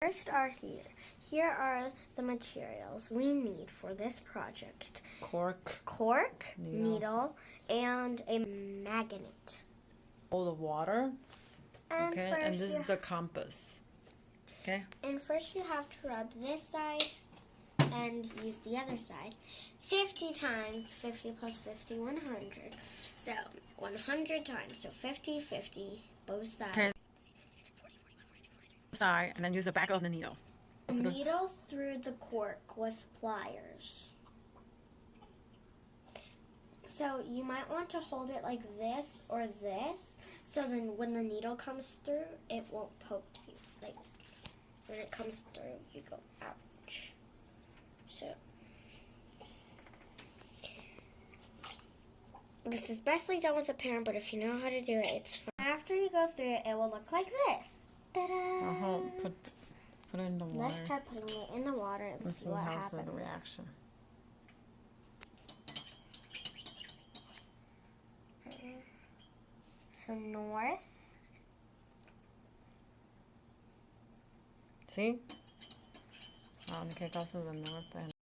First are here. Here are the materials we need for this project. Cork, needle, and a magnet. All the water. And okay, and this is the compass. Okay. And first you have to rub this side and use the other side. 50 times 50 plus 50, 100. So 100 times, so 50, 50, both sides. Okay. Side, and then use the back of the needle. Needle through the cork with pliers. So you might want to hold it like this or this, so then when the needle comes through, it won't poke you. Like when it comes through, you go ouch. So this is bestly done with a parent, but if you know how to do it, it's fun. After you go through it, it will look like this. Ta-da! Put it in the water. Let's try putting it in the water and see what happens. The reaction. So north. See? 好，你可以告诉我 north and